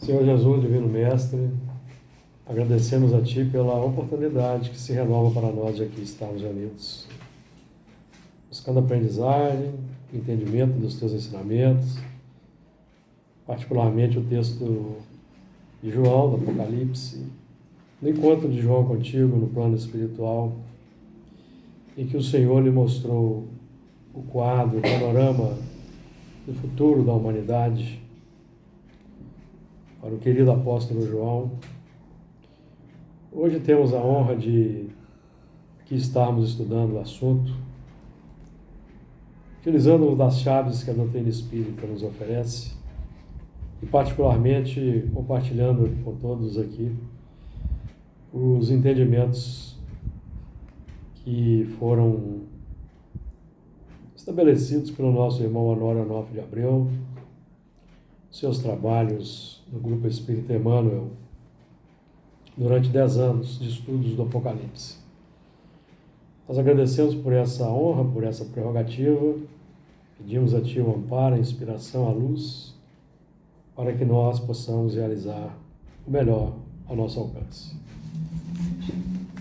Senhor Jesus, Divino Mestre, agradecemos a Ti pela oportunidade que se renova para nós de aqui estarmos reunidos, buscando aprendizagem, entendimento dos Teus ensinamentos, particularmente o texto de João, do Apocalipse, no encontro de João contigo no plano espiritual, em que o Senhor lhe mostrou o quadro, o panorama do futuro da humanidade, para o querido apóstolo João. Hoje temos a honra de aqui estarmos estudando o assunto, utilizando das chaves que a doutrina espírita nos oferece e particularmente compartilhando com todos aqui os entendimentos que foram estabelecidos pelo nosso irmão Honório Onofre de Abreu, seus trabalhos no Grupo Espírita Emmanuel, durante 10 anos de estudos do Apocalipse. Nós agradecemos por essa honra, por essa prerrogativa, pedimos a Ti o amparo, a inspiração, a luz, para que nós possamos realizar o melhor ao nosso alcance.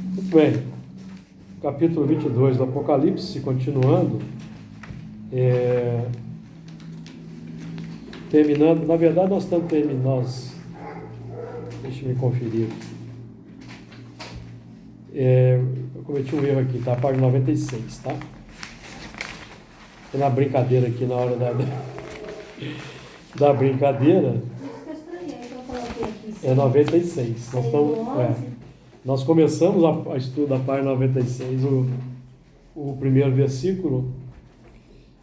Muito bem, capítulo 22 do Apocalipse, continuando, terminando, na verdade nós estamos terminando, deixa eu me conferir. Eu cometi um erro aqui, tá? Página 96, tá? Tô na brincadeira aqui na hora da brincadeira. É 96. Nós começamos a estudo da página 96, o primeiro versículo,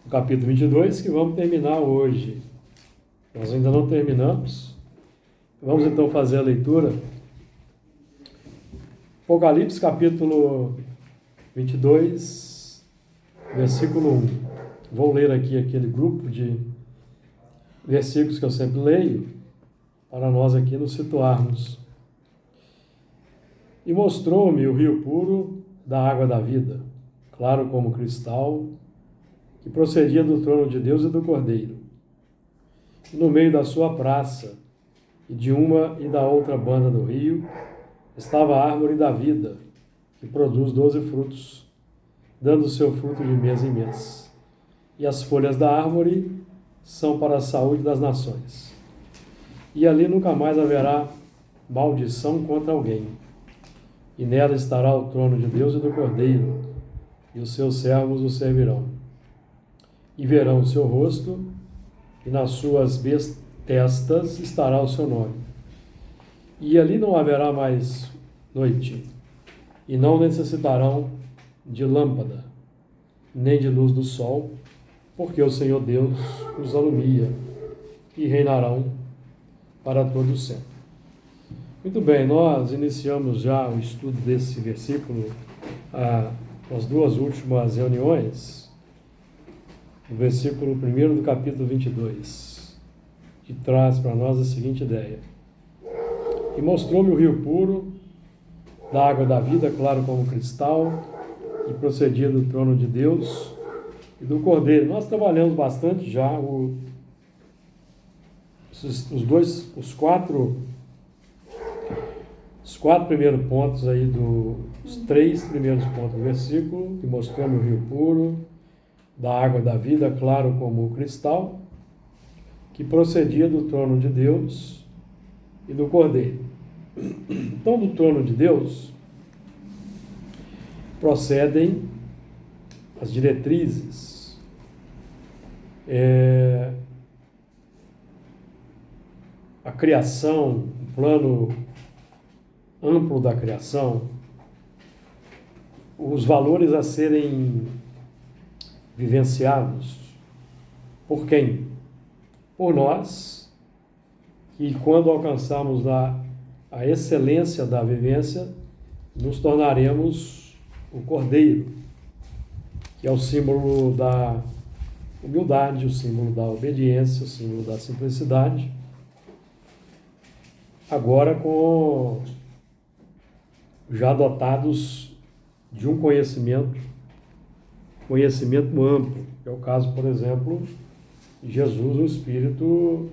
do capítulo 22, que vamos terminar hoje. Nós ainda não terminamos. Vamos então fazer a leitura. Apocalipse, capítulo 22, versículo 1. Vou ler aqui aquele grupo de versículos que eu sempre leio, para nós aqui nos situarmos. E mostrou-me o rio puro da água da vida, claro como cristal, que procedia do trono de Deus e do Cordeiro. E no meio da sua praça, e de uma e da outra banda do rio, estava a árvore da vida, que produz 12 frutos, dando o seu fruto de mês em mês. E as folhas da árvore são para a saúde das nações. E ali nunca mais haverá maldição contra alguém. E nela estará o trono de Deus e do Cordeiro, e os seus servos o servirão. E verão o seu rosto, e nas suas testas estará o seu nome. E ali não haverá mais noite, e não necessitarão de lâmpada, nem de luz do sol, porque o Senhor Deus os alumia, e reinarão para todo o sempre. Muito bem, nós iniciamos já o estudo desse versículo nas duas últimas reuniões, o versículo 1 do capítulo 22, que traz para nós a seguinte ideia. E mostrou-me o rio puro, da água da vida, claro como cristal, e procedia do trono de Deus e do Cordeiro. Nós trabalhamos bastante já os quatro primeiros pontos aí os 3 primeiros pontos do versículo, que mostrou-me o rio puro, da água da vida, claro como cristal, que procedia do trono de Deus e do Cordeiro. Então, do trono de Deus procedem as diretrizes, a criação, o plano amplo da criação, os valores a serem vivenciados. Por quem? Por nós, que quando alcançarmos a excelência da vivência, nos tornaremos o Cordeiro, que é o símbolo da humildade, o símbolo da obediência, o símbolo da simplicidade. Agora já dotados de um conhecimento amplo, que é o caso, por exemplo, de Jesus, o Espírito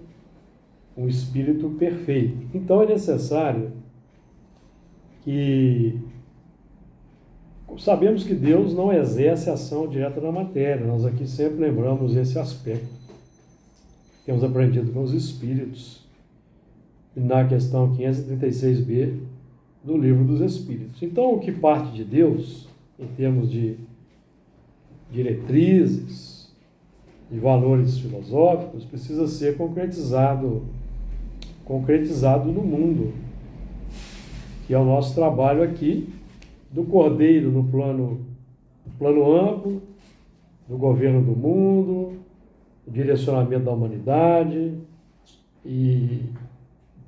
um espírito perfeito. Então é necessário que... Sabemos que Deus não exerce ação direta na matéria, nós aqui sempre lembramos esse aspecto. Temos aprendido com os espíritos, na questão 536b do Livro dos Espíritos. Então, o que parte de Deus, em termos de diretrizes, de valores filosóficos, precisa ser concretizado no mundo, que é o nosso trabalho aqui, do Cordeiro no plano amplo, do governo do mundo, do direcionamento da humanidade, e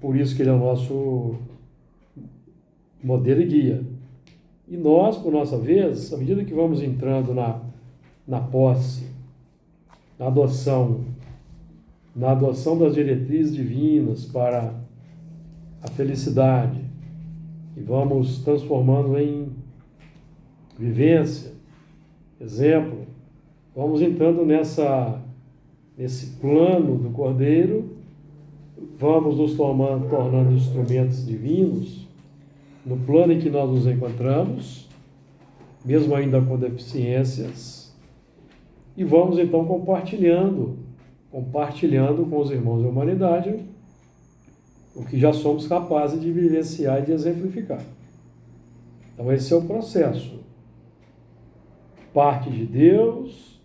por isso que ele é o nosso modelo e guia. E nós, por nossa vez, à medida que vamos entrando na posse, na adoção das diretrizes divinas para a felicidade, e vamos transformando em vivência, exemplo, vamos entrando nesse plano do Cordeiro, vamos nos tornando instrumentos divinos, no plano em que nós nos encontramos, mesmo ainda com deficiências, e vamos então compartilhando com os irmãos da humanidade o que já somos capazes de vivenciar e de exemplificar. Então esse é o processo. Parte de Deus,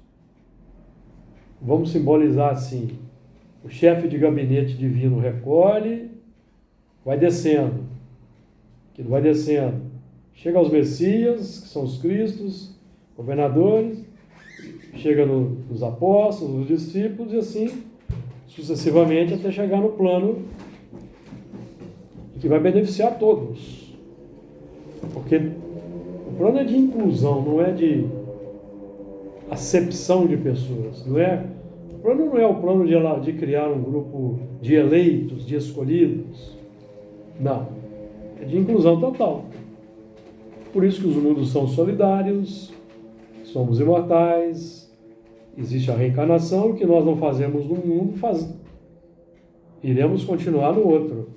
vamos simbolizar assim, o chefe de gabinete divino recolhe, vai descendo, chega aos Messias, que são os Cristos, governadores, chega nos apóstolos, nos discípulos, e assim sucessivamente até chegar no plano que vai beneficiar todos. Porque o plano é de inclusão, não é de acepção de pessoas. O plano não é o plano de criar um grupo de eleitos, de escolhidos. Não. É de inclusão total. Por isso que os mundos são solidários, somos imortais, existe a reencarnação, o que nós não fazemos no mundo, iremos continuar no outro.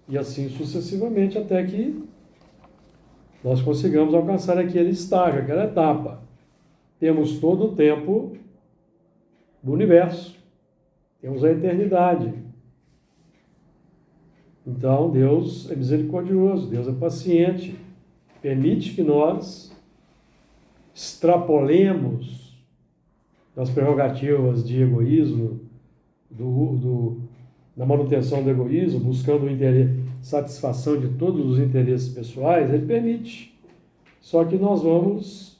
E assim sucessivamente, até que nós consigamos alcançar aquele estágio, aquela etapa. Temos todo o tempo do universo. Temos a eternidade. Então, Deus é misericordioso, Deus é paciente. Permite que nós extrapolemos das prerrogativas de egoísmo, da manutenção do egoísmo, buscando satisfação de todos os interesses pessoais, ele permite. Só que nós vamos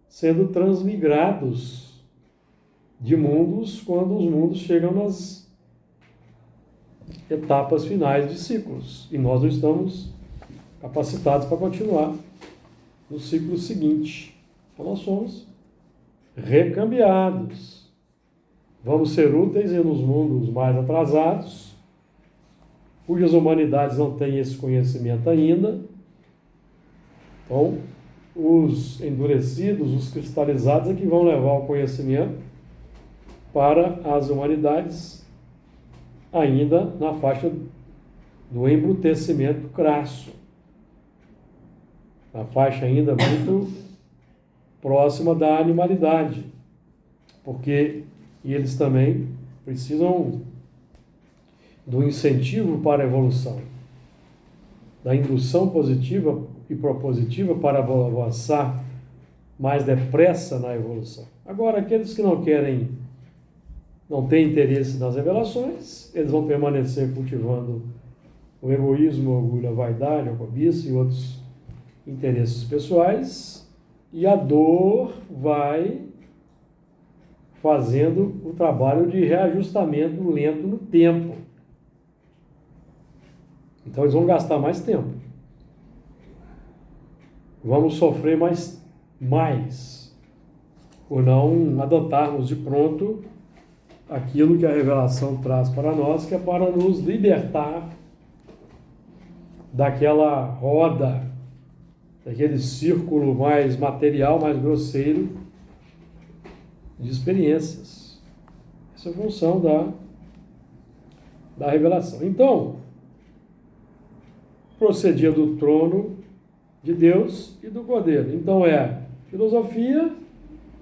sendo transmigrados de mundos quando os mundos chegam nas etapas finais de ciclos. E nós não estamos capacitados para continuar no ciclo seguinte. Então nós somos recambiados. Vamos ser úteis nos mundos mais atrasados, cujas humanidades não têm esse conhecimento ainda. Então, os endurecidos, os cristalizados é que vão levar o conhecimento para as humanidades ainda na faixa do embrutecimento crasso, na faixa ainda muito próxima da animalidade, porque eles também precisam do incentivo para a evolução, da indução positiva e propositiva para avançar mais depressa na evolução. Agora, aqueles que não têm interesse nas revelações, eles vão permanecer cultivando o egoísmo, o orgulho, a vaidade, a cobiça e outros interesses pessoais, e a dor vai fazendo o trabalho de reajustamento lento no tempo. Então eles vão gastar mais tempo. Vamos sofrer mais por não adotarmos de pronto aquilo que a revelação traz para nós, que é para nos libertar daquela roda, daquele círculo mais material, mais grosseiro de experiências. Essa é a função da revelação. Então, procedia do trono de Deus e do Cordeiro. Então é filosofia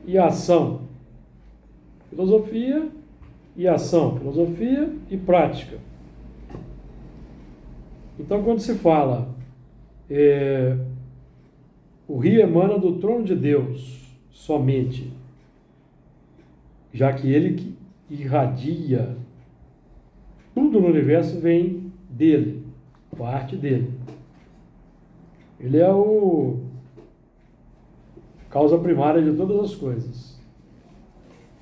e ação. Filosofia e ação. Filosofia e prática. Então, quando se fala o rio emana do trono de Deus somente, já que ele que irradia tudo no universo vem dele, parte dele. Ele é o causa primária de todas as coisas,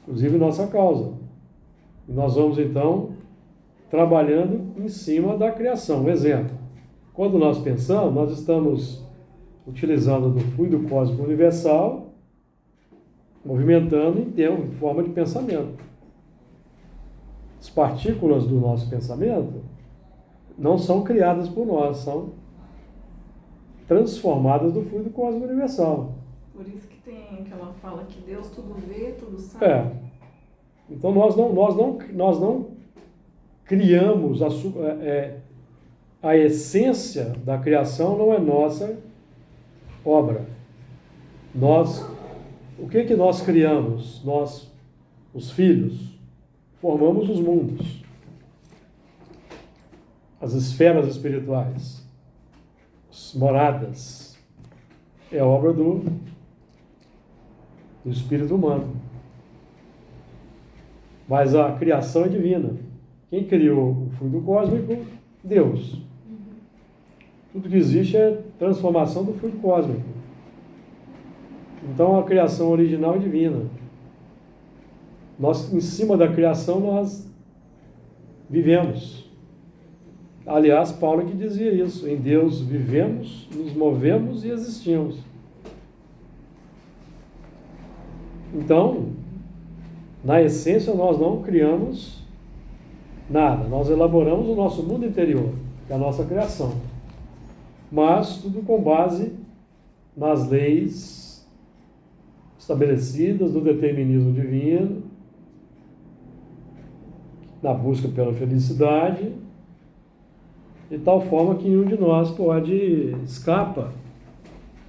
inclusive nossa causa. E nós vamos então trabalhando em cima da criação. Um exemplo, quando nós pensamos, nós estamos utilizando do fluido cósmico universal, movimentando em forma de pensamento. As partículas do nosso pensamento não são criadas por nós, são transformadas do fluido cósmico universal. Por isso que tem aquela fala que Deus tudo vê, tudo sabe. Então nós não criamos a essência da criação, não é nossa obra. O que nós criamos? Nós, os filhos, formamos os mundos, as esferas espirituais, as moradas. É obra do espírito humano. Mas a criação é divina. Quem criou o fluido cósmico? Deus. Tudo que existe é transformação do fluido cósmico. Então a criação original é divina. Nós, em cima da criação, nós vivemos. Aliás, Paulo que dizia isso. Em Deus vivemos, nos movemos e existimos. Então, na essência, nós não criamos nada. Nós elaboramos o nosso mundo interior, que é a nossa criação. Mas tudo com base nas leis estabelecidas do determinismo divino, na busca pela felicidade, de tal forma que nenhum de nós escapa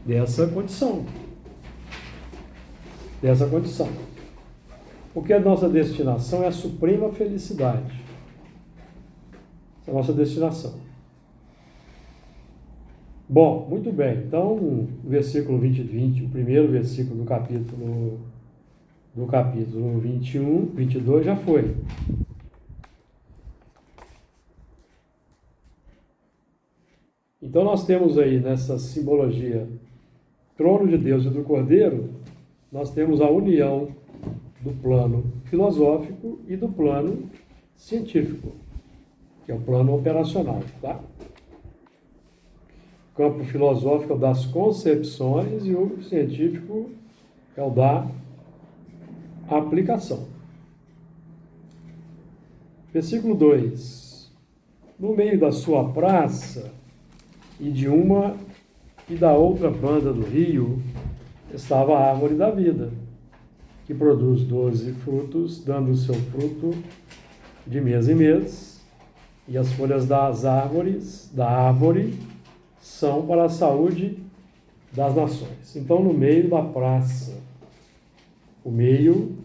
dessa condição. Porque a nossa destinação é a suprema felicidade. Essa é a nossa destinação. Bom, muito bem. Então, o versículo 20, o primeiro versículo do capítulo 21, 22 já foi. Então nós temos aí nessa simbologia trono de Deus e do Cordeiro, nós temos a união do plano filosófico e do plano científico, que é o plano operacional, tá? O campo filosófico é o das concepções e o científico é o da aplicação. Versículo 2. No meio da sua praça e de uma e da outra banda do rio estava a árvore da vida, que produz 12 frutos, dando o seu fruto de mês em mês, e as folhas da árvore, são para a saúde das nações. Então, no meio da praça, o meio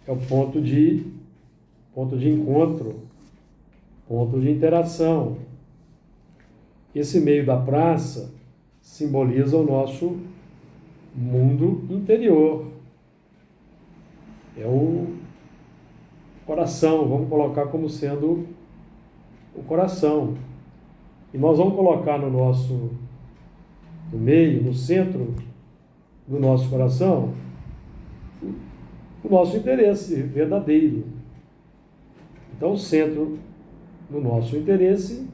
é o ponto de encontro, ponto de interação. Esse meio da praça simboliza o nosso mundo interior. É o coração, vamos colocar como sendo o coração. E nós vamos colocar no meio, no centro do nosso coração, o nosso interesse verdadeiro. Então, o centro do nosso interesse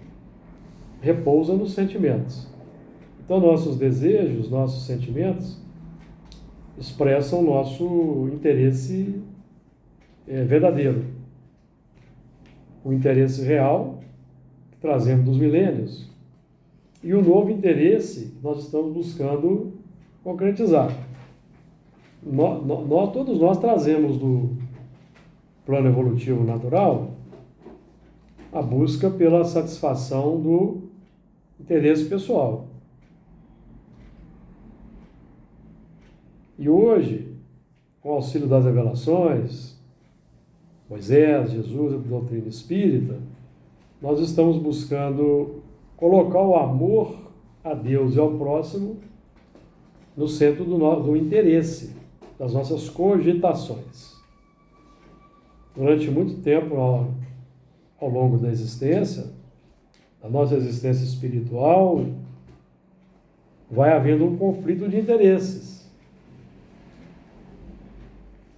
repousa nos sentimentos. Então, nossos desejos, nossos sentimentos expressam o nosso interesse verdadeiro. O interesse real que trazemos dos milênios e o novo interesse que nós estamos buscando concretizar. Todos nós trazemos do plano evolutivo natural a busca pela satisfação do interesse pessoal. E hoje, com o auxílio das revelações, Moisés, Jesus, a doutrina espírita, nós estamos buscando colocar o amor a Deus e ao próximo no centro do interesse, das nossas cogitações. Durante muito tempo, ao longo da existência, da nossa existência espiritual, vai havendo um conflito de interesses,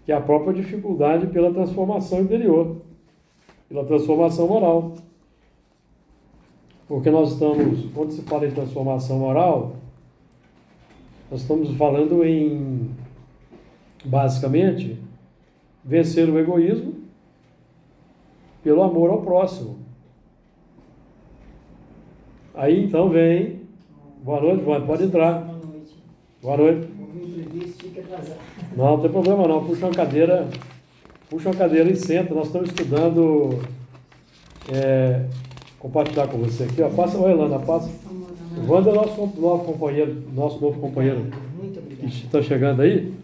que é a própria dificuldade pela transformação interior, pela transformação moral. Porque nós estamos, quando se fala em transformação moral, nós estamos falando em, basicamente, vencer o egoísmo pelo amor ao próximo. Aí então vem, boa noite, pode entrar. Boa noite. Boa noite. O imprevisto fica atrasado. Não tem problema não, puxa uma cadeira e senta. Nós estamos estudando, compartilhar com você aqui, ó. Passa, oi Elana, passa. O Wander é nosso novo companheiro Muito obrigado. que está chegando aí.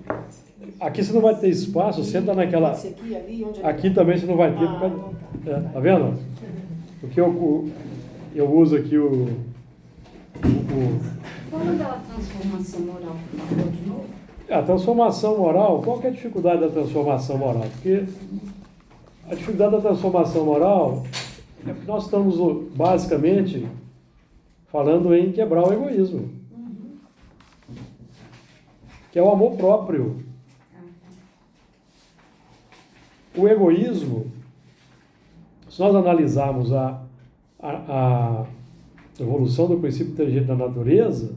Aqui você não vai ter espaço, senta naquela. Esse aqui, ali, onde Aqui também você não vai ter. Ah, Por causa... não tá. Tá vendo? Porque eu uso aqui o Fala da transformação moral, por favor, de novo. a transformação moral. Qual que é a dificuldade da transformação moral? Porque a dificuldade da transformação moral é que nós estamos basicamente falando em quebrar o egoísmo, que é o amor próprio. O egoísmo, se nós analisarmos a evolução do princípio inteligente da natureza,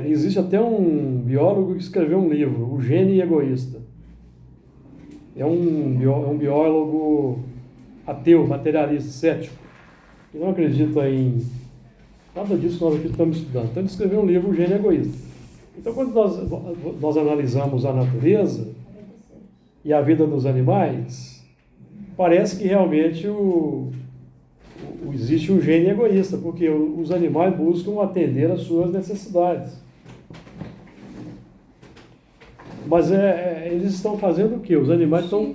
existe até um biólogo que escreveu um livro, O Gene Egoísta. É um biólogo ateu, materialista, cético, que não acredita em nada disso que nós aqui estamos estudando. Então ele escreveu um livro, O Gene Egoísta. Então quando nós analisamos a natureza e a vida dos animais, parece que realmente existe um gene egoísta, porque os animais buscam atender às suas necessidades. Mas eles estão fazendo o quê? Os animais estão...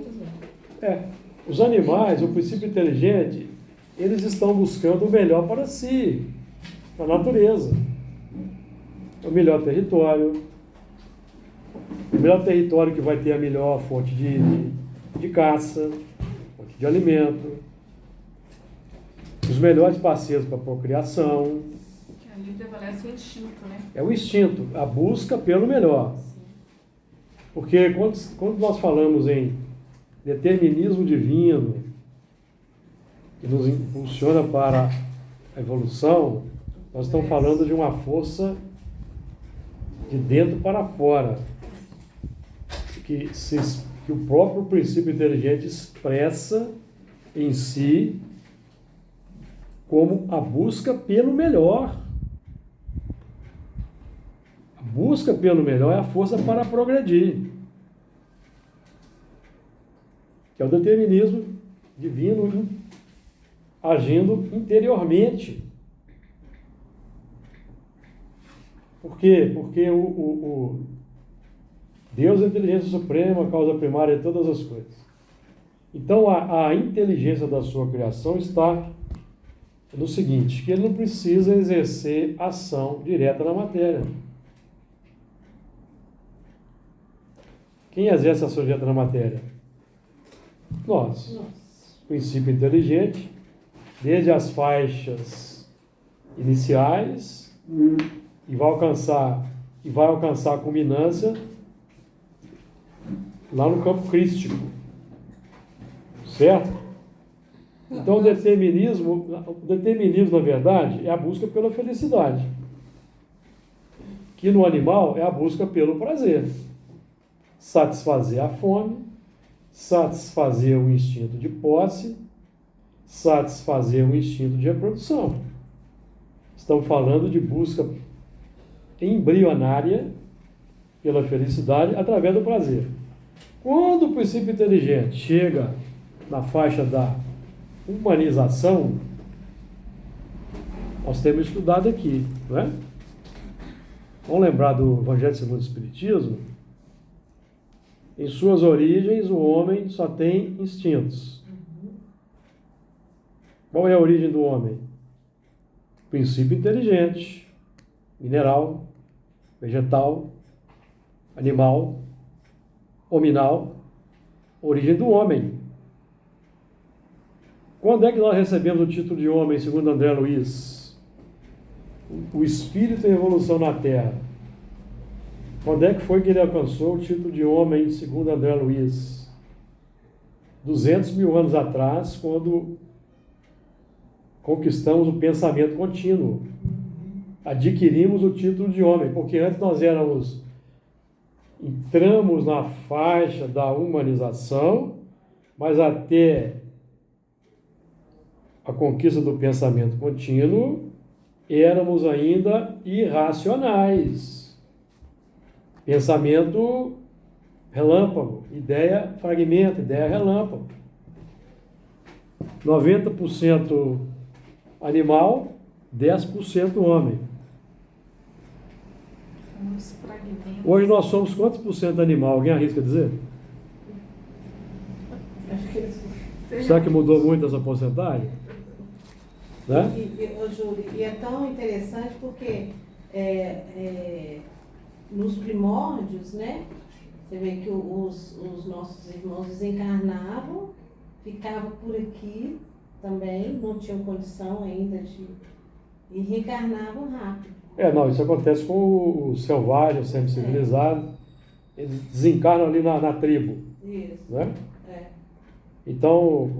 os animais, o princípio inteligente, eles estão buscando o melhor para si, para a natureza. O melhor território que vai ter a melhor fonte de caça, fonte de alimento, os melhores parceiros para a procriação. Que ali prevalece o instinto, né? É o instinto, a busca pelo melhor. Porque quando nós falamos em determinismo divino, que nos impulsiona para a evolução, nós estamos falando de uma força de dentro para fora, que o próprio princípio inteligente expressa em si como a busca pelo melhor. A busca pelo melhor é a força para progredir, que é o determinismo divino agindo interiormente. Por quê? Porque o Deus é a inteligência suprema, a causa primária de todas as coisas. Então a inteligência da sua criação está no seguinte, que ele não precisa exercer ação direta na matéria. Quem exerce ação direta na matéria? Nós. Princípio inteligente, desde as faixas iniciais, e vai alcançar a culminância lá no campo crístico. Certo? Então o determinismo, na verdade, é a busca pela felicidade. Que no animal é a busca pelo prazer. Satisfazer a fome, satisfazer o instinto de posse, satisfazer o instinto de reprodução. Estamos falando de busca embrionária pela felicidade através do prazer. Quando o princípio inteligente chega na faixa da humanização, nós temos estudado aqui, não é? Vamos lembrar do Evangelho segundo o Espiritismo? Em suas origens, o homem só tem instintos. Qual é a origem do homem? Princípio inteligente, mineral, vegetal, animal, hominal, origem do homem. Quando é que nós recebemos o título de homem, segundo André Luiz? O espírito em evolução na Terra. Quando é que foi que ele alcançou o título de homem, segundo André Luiz? 200 mil anos atrás, quando conquistamos o pensamento contínuo. Adquirimos o título de homem, porque antes nós entramos na faixa da humanização, mas até a conquista do pensamento contínuo, éramos ainda irracionais. Pensamento relâmpago, ideia fragmento, ideia relâmpago. 90% animal, 10% homem. Os fragmentos. Hoje nós somos quantos por cento animal? Alguém arrisca dizer? Acho que eles... Será que mudou muito essa porcentagem? Né? Júlio, e é tão interessante porque nos primórdios, né? Você vê que os nossos irmãos desencarnavam, ficavam por aqui também, não tinham condição ainda e reencarnavam rápido. Não, isso acontece com o selvagem, o semi-civilizado. Eles desencarnam ali na tribo. Isso. Né? É. Então,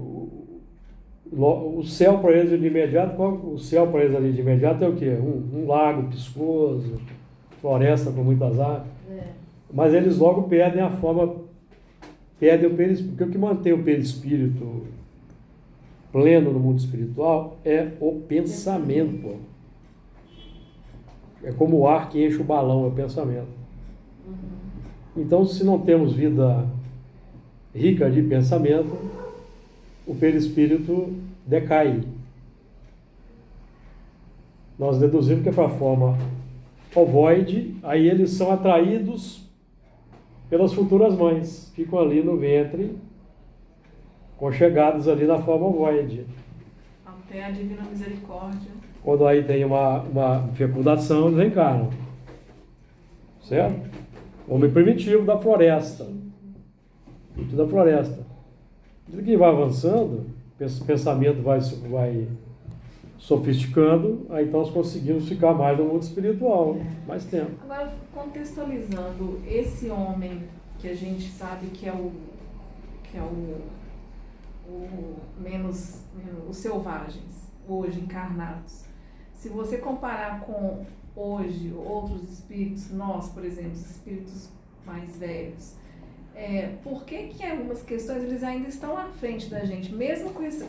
o céu para eles de imediato, o céu para eles ali de imediato é o quê? Um lago piscoso, floresta com muitas árvores. Mas eles logo perdem a forma, perdem o perispírito. Porque o que mantém o perispírito pleno no mundo espiritual é o pensamento. É como o ar que enche o balão, é o pensamento. Então, se não temos vida rica de pensamento, o perispírito decai. Nós deduzimos que é para a forma ovoide, aí eles são atraídos pelas futuras mães, ficam ali no ventre, conchegados ali na forma ovoide. Até a Divina Misericórdia. Quando aí tem uma fecundação, eles reencarnam. Certo? Homem primitivo da floresta. Primitivo da floresta. Que vai avançando, o pensamento vai sofisticando, aí então nós conseguimos ficar mais no mundo espiritual, mais tempo. Agora, contextualizando, esse homem que a gente sabe que é os selvagens, hoje encarnados, se você comparar com hoje outros espíritos, nós, por exemplo, os espíritos mais velhos, por que algumas questões eles ainda estão à frente da gente, mesmo com esse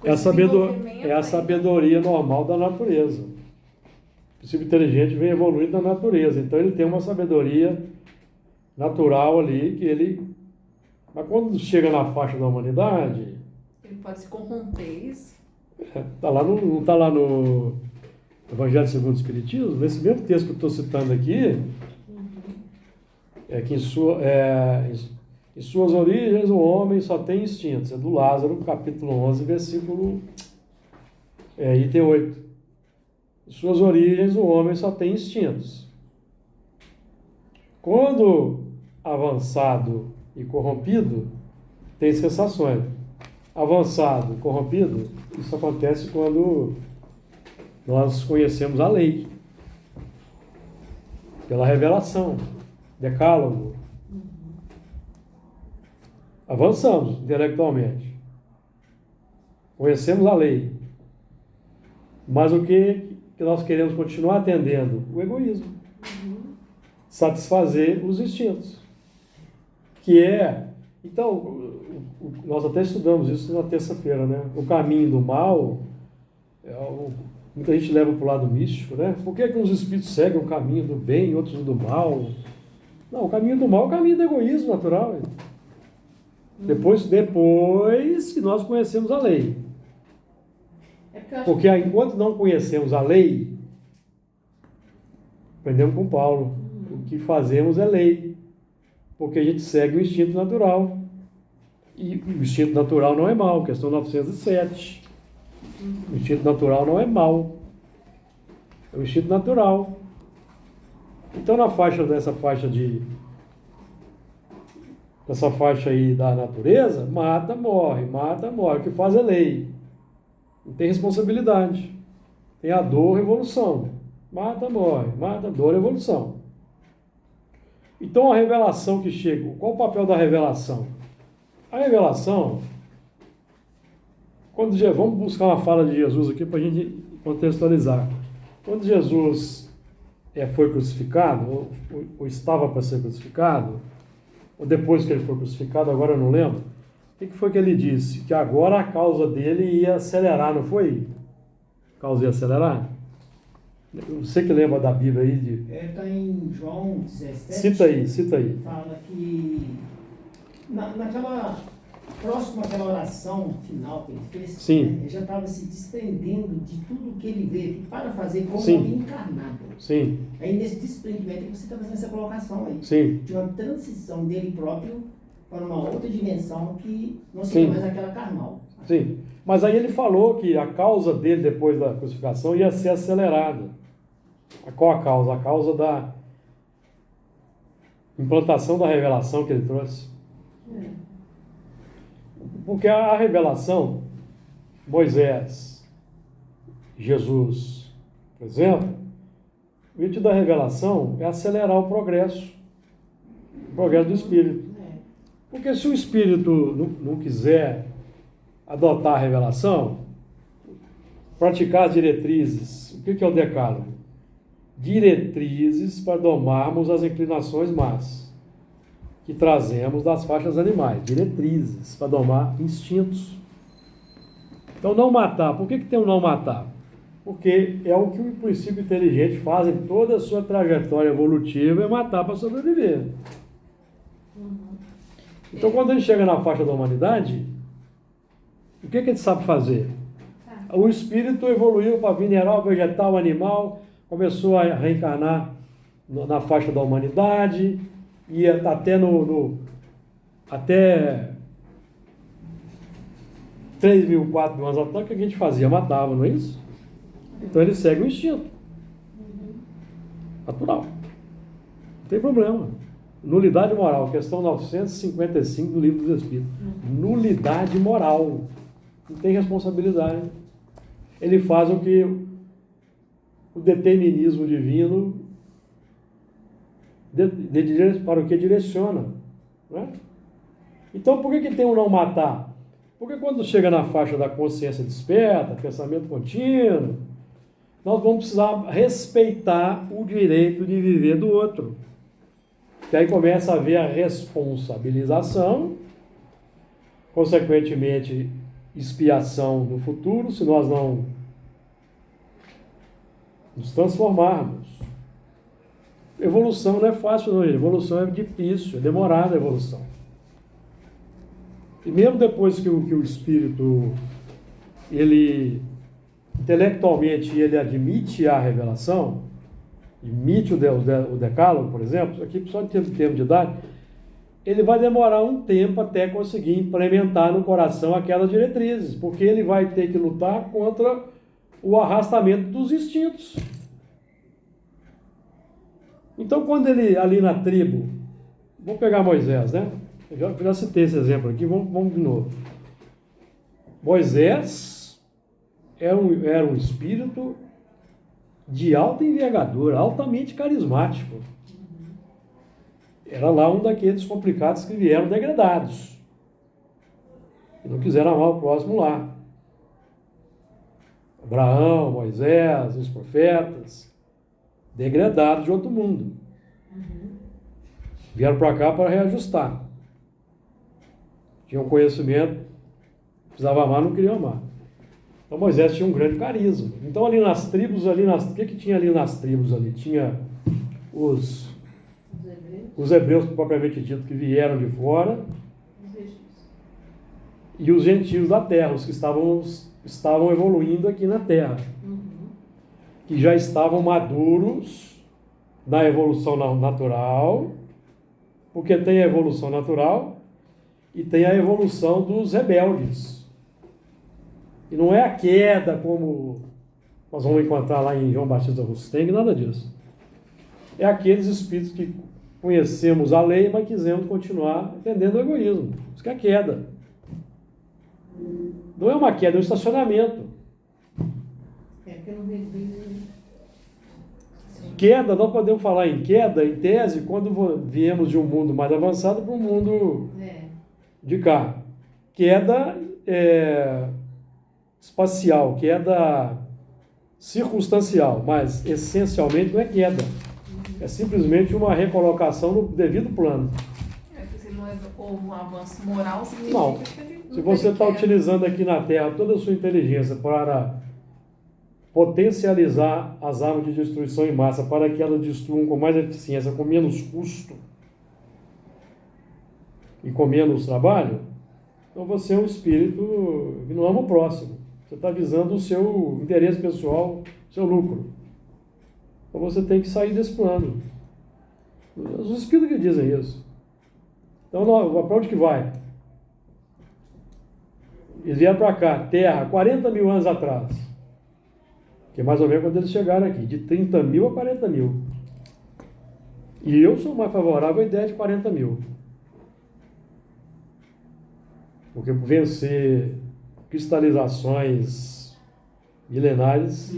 É a sabedoria normal da natureza. O princípio inteligente vem evoluindo da natureza. Então ele tem uma sabedoria natural ali que ele... Mas quando chega na faixa da humanidade... Ele pode se corromper, isso? Não está lá no Evangelho segundo o Espiritismo? Nesse mesmo texto que eu estou citando aqui, que em suas origens o homem só tem instintos. É do Lázaro, capítulo 11, versículo item 8. Em suas origens o homem só tem instintos. Quando avançado e corrompido, tem sensações. Avançado, corrompido, isso acontece quando nós conhecemos a lei. Pela revelação, decálogo. Avançamos intelectualmente. Conhecemos a lei. Mas o que nós queremos continuar atendendo? O egoísmo. Satisfazer os instintos. Então, nós até estudamos isso na terça-feira, né? O caminho do mal, muita gente leva para o lado místico, né? Por que uns espíritos seguem o caminho do bem e outros do mal? Não, o caminho do mal é o caminho do egoísmo natural. Depois que nós conhecemos a lei. É porque eu acho Porque enquanto não conhecemos a lei, aprendemos com Paulo, o que fazemos é lei. Porque a gente segue o instinto natural. E o instinto natural não é mau, questão 907. O instinto natural não é mau. É o instinto natural. Então, nessa faixa aí da natureza, mata, morre. O que faz é lei. Não tem responsabilidade. Tem a dor, evolução. Mata, morre. Mata, dor, evolução. Então, a revelação que chega, qual o papel da revelação? A revelação, vamos buscar uma fala de Jesus aqui para a gente contextualizar. Quando Jesus foi crucificado, ou estava para ser crucificado, ou depois que ele foi crucificado, agora eu não lembro, o que foi que ele disse? Que agora a causa dele ia acelerar, não foi? A causa ia acelerar? Você que lembra da Bíblia aí? Está em João 17. Cita aí. Fala que naquela próxima àquela oração final que ele fez, Sim. Ele já estava se desprendendo de tudo que ele veio aqui para fazer como Sim. homem encarnado. Sim. Aí nesse desprendimento que você está fazendo essa colocação aí. Sim. De uma transição dele próprio para uma outra dimensão que não seria mais aquela carnal. Sim. Mas aí ele falou que a causa dele depois da crucificação ia ser acelerada. Qual a causa? A causa da implantação da revelação que ele trouxe. Porque a revelação, Moisés, Jesus, por exemplo, o objetivo da revelação é acelerar o progresso do Espírito. Porque se o Espírito não quiser adotar a revelação, praticar as diretrizes, o que é o decálogo? Diretrizes para domarmos as inclinações más que trazemos das faixas animais, diretrizes para domar instintos. Então, não matar. Por que tem o não matar? Porque é o que o princípio inteligente faz em toda a sua trajetória evolutiva, é matar para sobreviver. Então, quando a gente chega na faixa da humanidade, o que a gente sabe fazer? O espírito evoluiu para mineral, vegetal, animal, começou a reencarnar na faixa da humanidade, e até até 3.000, 4.000 anos atrás, o que a gente fazia? Matava, não é isso? Então ele segue o instinto. Natural. Não tem problema. Nulidade moral, questão 955 do Livro dos Espíritos. Nulidade moral. Não tem responsabilidade. Ele faz o que o determinismo divino para o que direciona. Não é? Então, por que tem o não matar? Porque quando chega na faixa da consciência desperta, pensamento contínuo, nós vamos precisar respeitar o direito de viver do outro. Que aí começa a haver a responsabilização, consequentemente, expiação no futuro, se nós não nos transformarmos. Evolução não é fácil, não, gente. Evolução é difícil, é demorada a evolução. E mesmo depois que o espírito, ele, intelectualmente, ele admite a revelação, admite o decálogo, por exemplo, isso aqui só em termos de idade, ele vai demorar um tempo até conseguir implementar no coração aquelas diretrizes, porque ele vai ter que lutar contra o arrastamento dos instintos. Então, quando ele, ali na tribo, vamos pegar Moisés, né? Eu já citei esse exemplo aqui, vamos de novo. Moisés era um espírito de alta envergadura, altamente carismático. Era lá um daqueles complicados que vieram degradados. E não quiseram amar o próximo lá. Abraão, Moisés, os profetas, degradados de outro mundo. Vieram para cá para reajustar. Tinham conhecimento, precisava amar, não queriam amar. Então Moisés tinha um grande carisma. Então ali nas tribos, o que tinha ali nas tribos ali? Tinha os hebreus propriamente dito, que vieram de fora, e os gentios da terra, os que estavam evoluindo aqui na terra, que já estavam maduros na evolução natural, porque tem a evolução natural e tem a evolução dos rebeldes. E não é a queda como nós vamos encontrar lá em João Batista Rusteng, nada disso. É aqueles espíritos que conhecemos a lei, mas quisemos continuar entendendo o egoísmo. Isso que é a queda. Não é uma queda, é um estacionamento. É que eu não vejo. Queda, nós podemos falar em queda, em tese, quando viemos de um mundo mais avançado para um mundo de cá. Queda espacial, queda circunstancial, mas essencialmente não é queda. É simplesmente uma recolocação no devido plano. Porque se não houve um avanço moral, significa Não. que Se você está utilizando aqui na Terra toda a sua inteligência para potencializar as armas de destruição em massa para que elas destruam com mais eficiência, com menos custo e com menos trabalho, então você é um espírito que não ama o próximo. Você está visando o seu interesse pessoal, o seu lucro. Então você tem que sair desse plano. Os espíritos que dizem isso. Então, para onde que vai? Eles vieram para cá, Terra, 40 mil anos atrás. Que é mais ou menos quando eles chegaram aqui, de 30 mil a 40 mil. E eu sou mais favorável à ideia de 40 mil. Porque vencer cristalizações milenares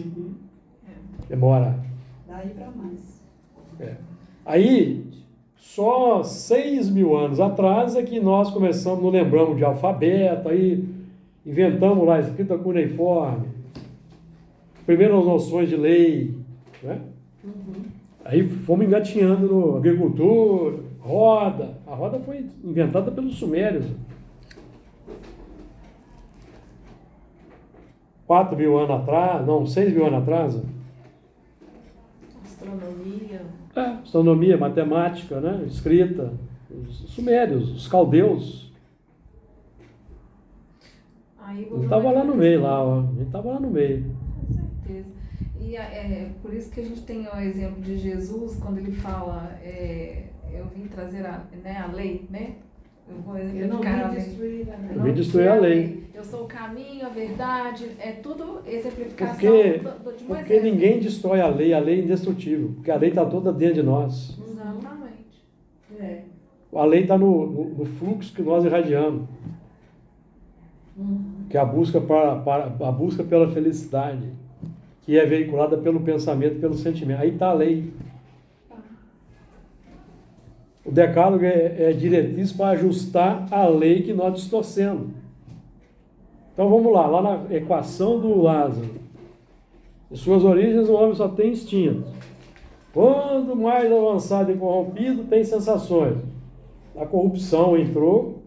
demora. Daí para mais. Aí, só 6 mil anos atrás é que nós começamos, não lembramos de alfabeto, aí inventamos lá a escrita cuneiforme, primeiras noções de lei, né? Aí fomos engatinhando no agricultura, roda. A roda foi inventada pelos sumérios. 4 mil anos atrás, não, 6 mil anos atrás. astronomia. Astronomia, matemática, né? Escrita. Os sumérios, os caldeus. Aí A gente estava lá no meio, lá, ó. A gente estava lá no meio. Com certeza. E por isso que a gente tem o exemplo de Jesus, quando ele fala, eu vim trazer a lei, né? Eu vou Eu não exemplificar a vim lei. destruir a lei. Eu vim destruir a lei. Eu sou o caminho, a verdade, é tudo exemplificação Porque, de um porque exemplo. ninguém destrói a lei é indestrutível. Porque a lei está toda dentro de nós. Exatamente. A lei está no fluxo que nós irradiamos. Que é a busca, a busca pela felicidade, que é veiculada pelo pensamento, pelo sentimento. Aí está a lei. O decálogo é diretriz para ajustar a lei que nós distorcemos. Então vamos lá na equação do Lázaro. Em suas origens, o homem só tem instintos. Quando mais avançado e corrompido, tem sensações. A corrupção entrou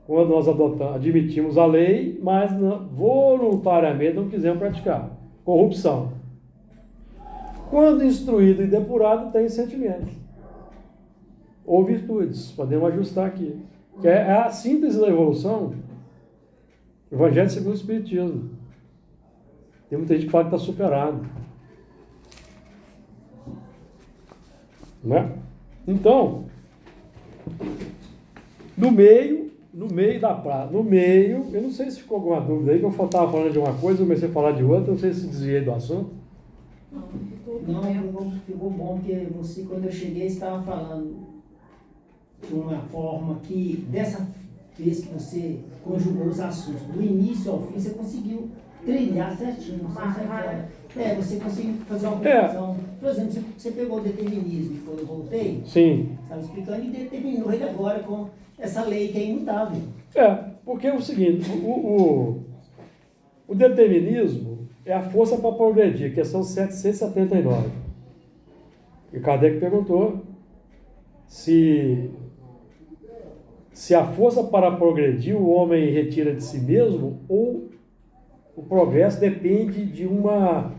quando nós admitimos a lei, mas voluntariamente não quisemos praticar. Corrupção. Quando instruído e depurado, tem sentimentos. Ou virtudes. Podemos ajustar aqui. Que é a síntese da evolução. Evangelho segundo o Espiritismo. Tem muita gente que fala que está superado. Não é? Então, no meio da praça, eu não sei se ficou alguma dúvida aí, que eu estava falando de uma coisa, eu comecei a falar de outra, não sei se desviei do assunto. Não, ficou bom, porque você, quando eu cheguei, estava falando de uma forma que, dessa vez que você conjugou os assuntos, do início ao fim, você conseguiu trilhar certinho. Você conseguiu fazer uma conclusão. Por exemplo, você pegou o determinismo, quando eu voltei, Sim. estava explicando, e determinou ele agora com essa lei que é imutável. Porque é o seguinte, o determinismo é a força para progredir, que são 779. E Kardec perguntou se a força para progredir o homem retira de si mesmo ou o progresso depende de uma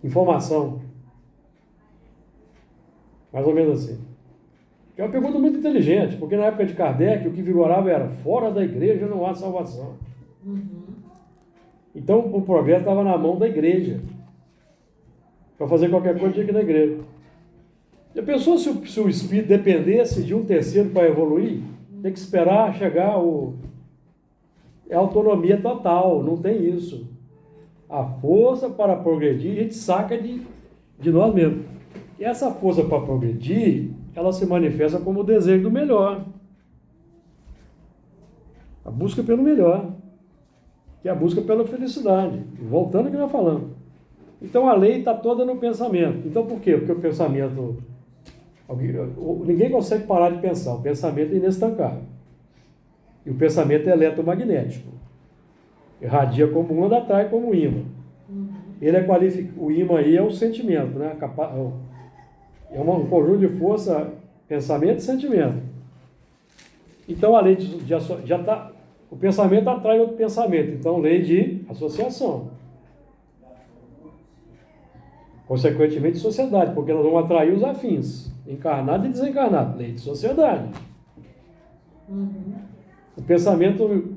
informação. Mais ou menos assim. Que é uma pergunta muito inteligente, porque na época de Kardec o que vigorava era fora da igreja não há salvação. Então o progresso estava na mão da igreja. Para fazer qualquer coisa tinha que ir na igreja. Já pensou se o espírito dependesse de um terceiro para evoluir? Tem que esperar chegar é autonomia total, não tem isso. A força para progredir a gente saca de nós mesmos. E essa força para progredir, ela se manifesta como o desejo do melhor. A busca pelo melhor. Que é a busca pela felicidade. Voltando ao que nós falamos. Então a lei está toda no pensamento. Então por quê? Porque o pensamento... Ninguém consegue parar de pensar. O pensamento é inestancável. E o pensamento é eletromagnético. Irradia como onda, atrai como ímã. Ele é qualificado. O ímã aí é o sentimento, né? É um conjunto de força, pensamento e sentimento. Então a lei já está. O pensamento atrai outro pensamento. Então, lei de associação. Consequentemente, sociedade, porque nós vamos atrair os afins, encarnado e desencarnado. Lei de sociedade. O pensamento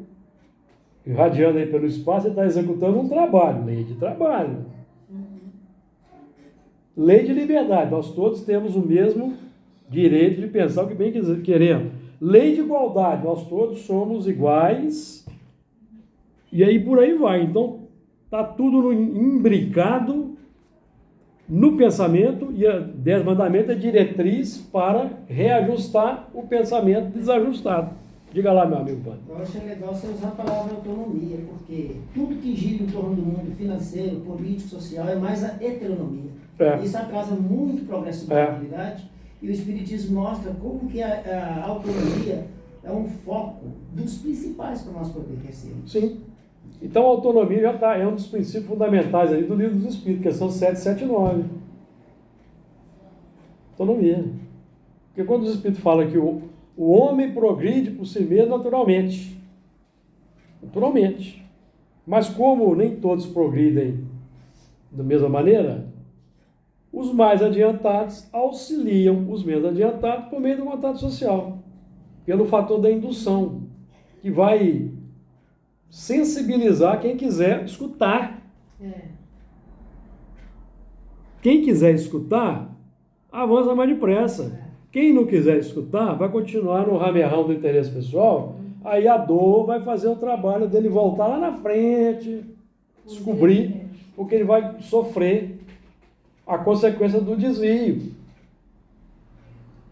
irradiando aí pelo espaço, ele está executando um trabalho, lei de trabalho. Lei de liberdade, nós todos temos o mesmo direito de pensar o que bem queremos. Lei de igualdade, nós todos somos iguais, e aí por aí vai. Então, está tudo imbricado no pensamento, e a 10 mandamentos é diretriz para reajustar o pensamento desajustado. Diga lá, meu amigo Pano. Eu achei legal você usar a palavra autonomia, porque tudo que gira em torno do mundo financeiro, político, social é mais a heteronomia. Isso atrasa muito o progresso da humanidade, e o Espiritismo mostra como que a autonomia é um foco dos principais para nós poder crescer. Sim. Então a autonomia já é um dos princípios fundamentais aí do Livro dos Espíritos, questão 779. Autonomia. Porque quando os Espíritos falam que o homem progride por si mesmo naturalmente. Naturalmente. Mas como nem todos progridem da mesma maneira, os mais adiantados auxiliam os menos adiantados por meio do contato social, pelo fator da indução, que vai sensibilizar quem quiser escutar. Quem quiser escutar, avança mais depressa. Quem não quiser escutar, vai continuar no ramerrão do interesse pessoal, aí a dor vai fazer o trabalho dele voltar lá na frente, descobrir, porque ele vai sofrer a consequência do desvio.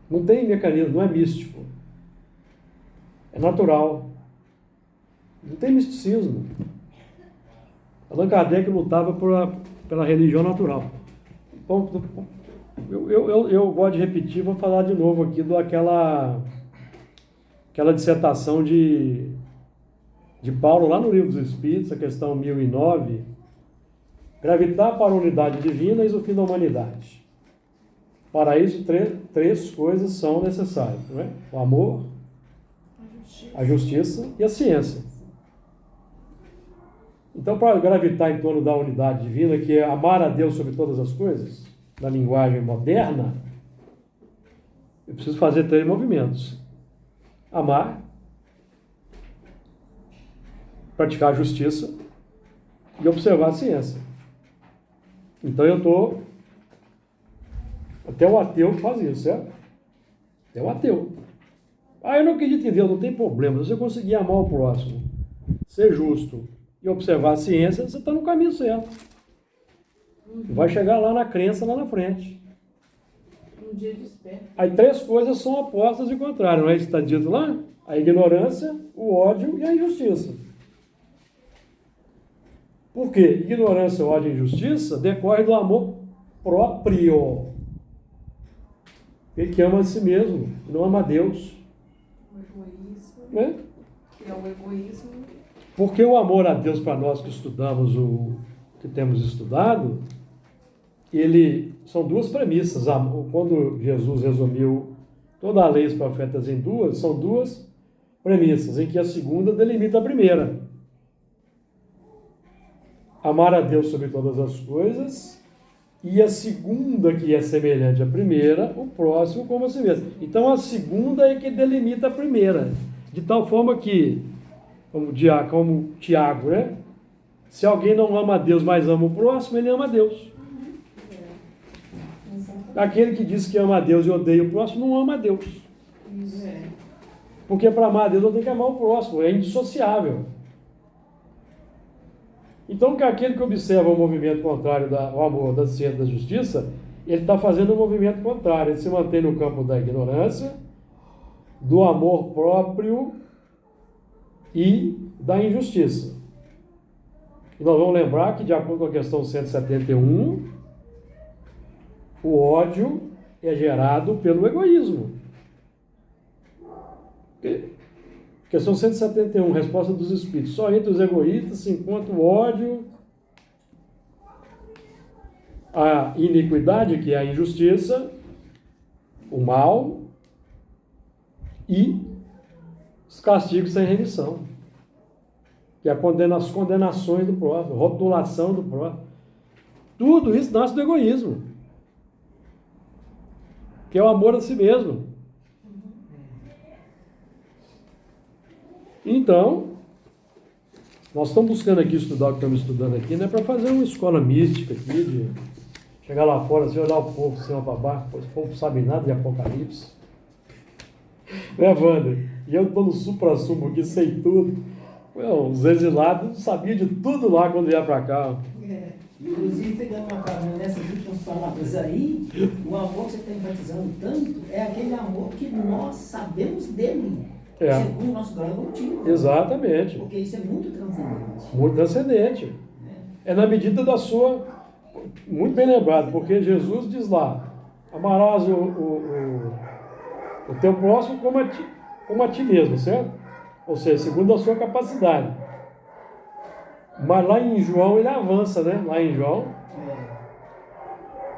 Não tem mecanismo, não é místico. É natural. Não tem misticismo. Allan Kardec lutava pela religião natural. Bom, eu gosto de repetir, vou falar de novo aqui daquela dissertação de Paulo, lá no Livro dos Espíritos, a questão 1009, gravitar para a unidade divina e o fim da humanidade. Para isso, três coisas são necessárias, não é? O amor, a justiça e a ciência. Então, para gravitar em torno da unidade divina, que é amar a Deus sobre todas as coisas, na linguagem moderna, eu preciso fazer 3 movimentos. Amar, praticar a justiça e observar a ciência. Então eu estou... Até o ateu faz isso, certo? Até o ateu. Eu não acredito em Deus, não tem problema. Se você conseguir amar o próximo, ser justo e observar a ciência, você está no caminho certo. Vai chegar lá na crença, lá na frente. Um dia de espera. Aí 3 coisas são opostas e contrárias, não é isso que está dito lá? A ignorância, o ódio e a injustiça. Por quê? Ignorância, ódio e injustiça decorre do amor próprio. Ele que ama a si mesmo, não ama a Deus. O egoísmo. Né? Que é o egoísmo. Porque o amor a Deus, para nós que estudamos que temos estudado, são 2 premissas. Quando Jesus resumiu toda a lei dos profetas em 2, são 2 premissas, em que a segunda delimita a primeira. Amar a Deus sobre todas as coisas e a segunda, que é semelhante à primeira, o próximo como a si mesmo. Então a segunda é que delimita a primeira, de tal forma que, como Tiago, né? Se alguém não ama a Deus, mas ama o próximo, ele ama a Deus. Aquele que diz que ama a Deus e odeia o próximo, não ama a Deus. Porque para amar a Deus, eu tenho que amar o próximo, é indissociável. Então, que aquele que observa o movimento contrário ao amor, da ciência e da justiça, ele está fazendo um movimento contrário, ele se mantém no campo da ignorância, do amor próprio e da injustiça. E nós vamos lembrar que, de acordo com a questão 171, o ódio é gerado pelo egoísmo. Questão 171, resposta dos Espíritos. Só entre os egoístas se encontra o ódio, a iniquidade, que é a injustiça, o mal e os castigos sem remissão, que é as condenações do próximo, rotulação do próximo. Tudo isso nasce do egoísmo, que é o amor a si mesmo. Então, nós estamos buscando aqui estudar o que estamos estudando aqui, não é para fazer uma escola mística aqui, de chegar lá fora, assim, olhar o povo, cima para baixo, o povo não sabe nada de Apocalipse. Né, Wander? E eu estou no supra-sumo aqui, sei tudo. Os exilados sabiam de tudo lá quando ia para cá. Inclusive, pegando uma carona nessas últimas palavras aí, o amor que você está enfatizando tanto é aquele amor que nós sabemos dele. Segundo o nosso grau evolutivo. Exatamente. Porque isso é muito transcendente. Muito transcendente. É na medida da sua... Muito bem lembrado, porque Jesus diz lá, amarás o teu próximo como a ti mesmo, certo? Ou seja, segundo a sua capacidade. Mas lá em João ele avança, né? Lá em João,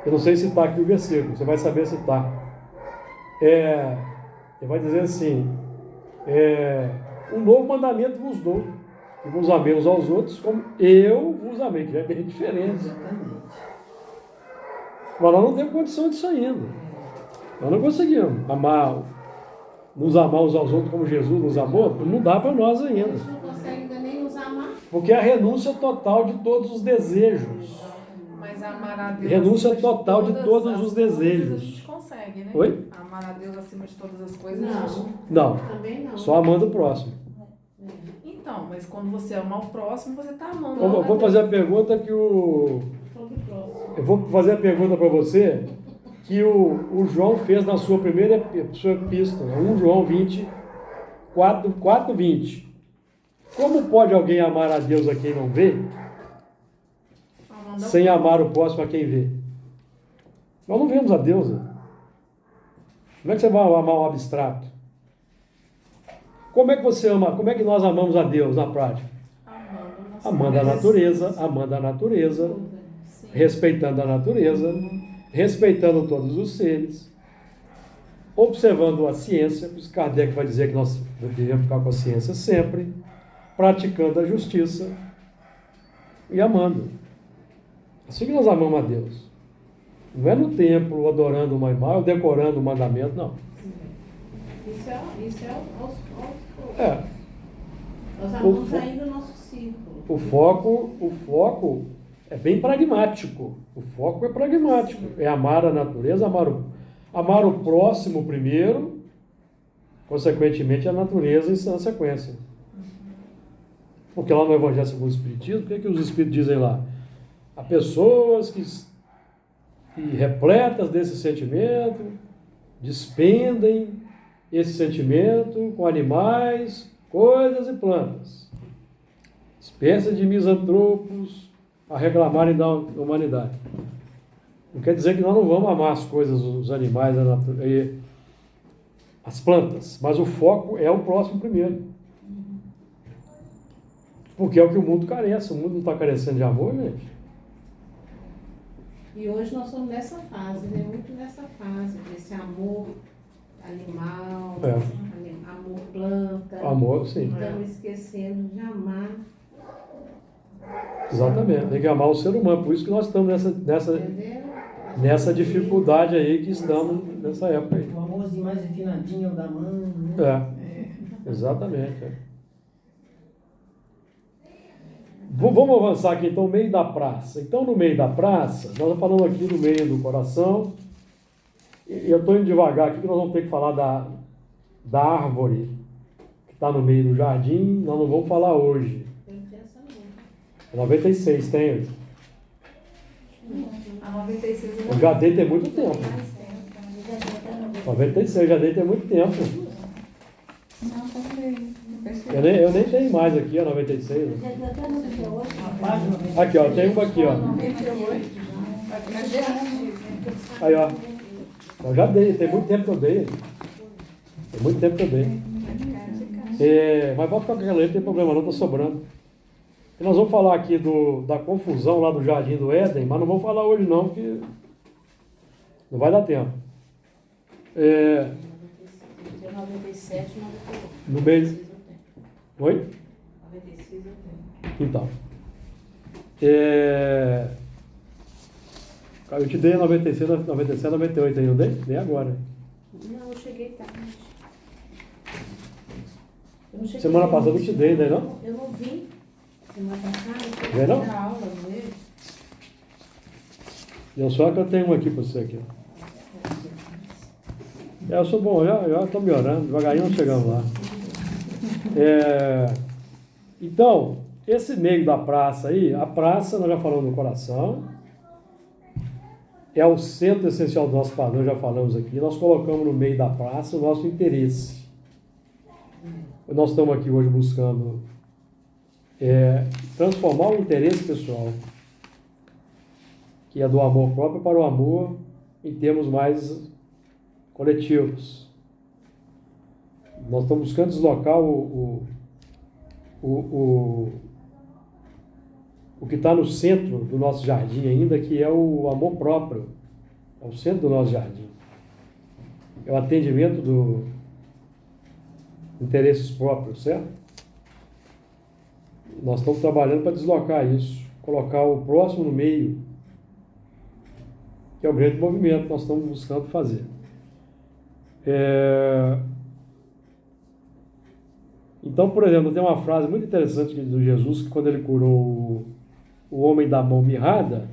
eu não sei citar aqui o versículo, você vai saber citar. Ele vai dizer assim, um novo mandamento vos dou, que vos amemos aos outros como eu vos amei, que já é bem diferente. Exatamente. Mas nós não temos condição disso ainda. Nós não conseguimos nos amar uns aos outros como Jesus nos amou, não dá para nós ainda. A gente não consegue ainda nem nos amar. Porque é a renúncia total de todos os desejos. Mas amar a Deus Renúncia acima total de todos as os coisas, desejos. a gente consegue, né? Oi? Amar a Deus acima de todas as coisas. Não, Não, também não. só amando o próximo. Então, mas quando você ama o próximo, você está amando Eu vou fazer a pergunta Eu vou fazer a pergunta para você que o João fez na sua primeira sua epístola, 1 João 20, 4, 20. Como pode alguém amar a Deus a quem não vê, sem amar o próximo a quem vê? Nós não vemos a Deus. Né? Como é que você vai amar um abstrato? Como é que você ama? Como é que nós amamos a Deus na prática? Amando a natureza, Sim. respeitando a natureza, respeitando todos os seres, observando a ciência, pois Kardec vai dizer que nós devemos ficar com a ciência sempre, praticando a justiça e amando. Assim que nós amamos a Deus. Não é no templo adorando uma imagem, decorando o mandamento, não. Isso é aos poucos. É. Nós amamos ainda o nosso círculo. O foco é bem pragmático. O foco é pragmático. É amar a natureza, amar o próximo primeiro, consequentemente a natureza em sequência. Porque lá no Evangelho segundo o Espiritismo, o que os Espíritos dizem lá? Há pessoas que repletas desse sentimento, despendem esse sentimento com animais, coisas e plantas. Espécie de misantropos a reclamarem da humanidade. Não quer dizer que nós não vamos amar as coisas, os animais, as plantas, mas o foco é o próximo primeiro. Porque é o que o mundo carece. O mundo não está carecendo de amor, gente. E hoje nós estamos nessa fase, né? Muito nessa fase, desse amor animal, amor planta. Amor, sim. Estamos esquecendo de amar. Exatamente. Tem que amar o ser humano. Por isso que nós estamos nessa Entendeu? nessa dificuldade aí que estamos nessa época aí. O amorzinho mais refinadinho é o da mãe, né? Exatamente. Vamos avançar aqui, então, meio da praça. Então, no meio da praça, nós estamos falando aqui do meio do coração. E eu estou indo devagar aqui, que nós vamos ter que falar da árvore que está no meio do jardim. Nós não vamos falar hoje. Eu não tenho essa não. 96 tem. A 96 Eu já dei tem muito tempo. 96, já dei tem muito tempo. Não, também. Eu nem tenho mais aqui, a 96. Né? Aqui, ó, tem uma aqui, ó. Aí, ó. Eu já dei, tem muito tempo que eu dei. Tem muito tempo que eu dei. Mas pode ficar com aquela aí, não tem problema não, tá sobrando. E nós vamos falar aqui da confusão lá do Jardim do Éden, mas não vamos falar hoje não, porque não vai dar tempo. 97, 98. No meio. Oi? 96 eu tenho. Então. Eu te dei a 96, 97, 98 aí, não dei? Nem agora. Não, eu cheguei tarde. Eu não cheguei Semana tarde. passada eu te dei, né, não? Eu não vi. Semana passada Vê não? na aula, não veio? E eu só que eu tenho uma aqui para você aqui. Eu sou bom, já estou melhorando, devagarinho nós chegamos lá. Então, esse meio da praça aí, a praça, nós já falamos no coração, é o centro essencial do nosso padrão, já falamos aqui. Nós colocamos no meio da praça o nosso interesse. Nós estamos aqui hoje buscando transformar o interesse pessoal, que é do amor próprio, para o amor em termos mais coletivos. Nós estamos buscando deslocar o que está no centro do nosso jardim ainda, que é o amor próprio. É o centro do nosso jardim. É o atendimento do interesses próprios, certo? Nós estamos trabalhando para deslocar isso, colocar o próximo no meio, que é o grande movimento que nós estamos buscando fazer. Então, por exemplo, tem uma frase muito interessante do Jesus, que quando ele curou o homem da mão mirrada,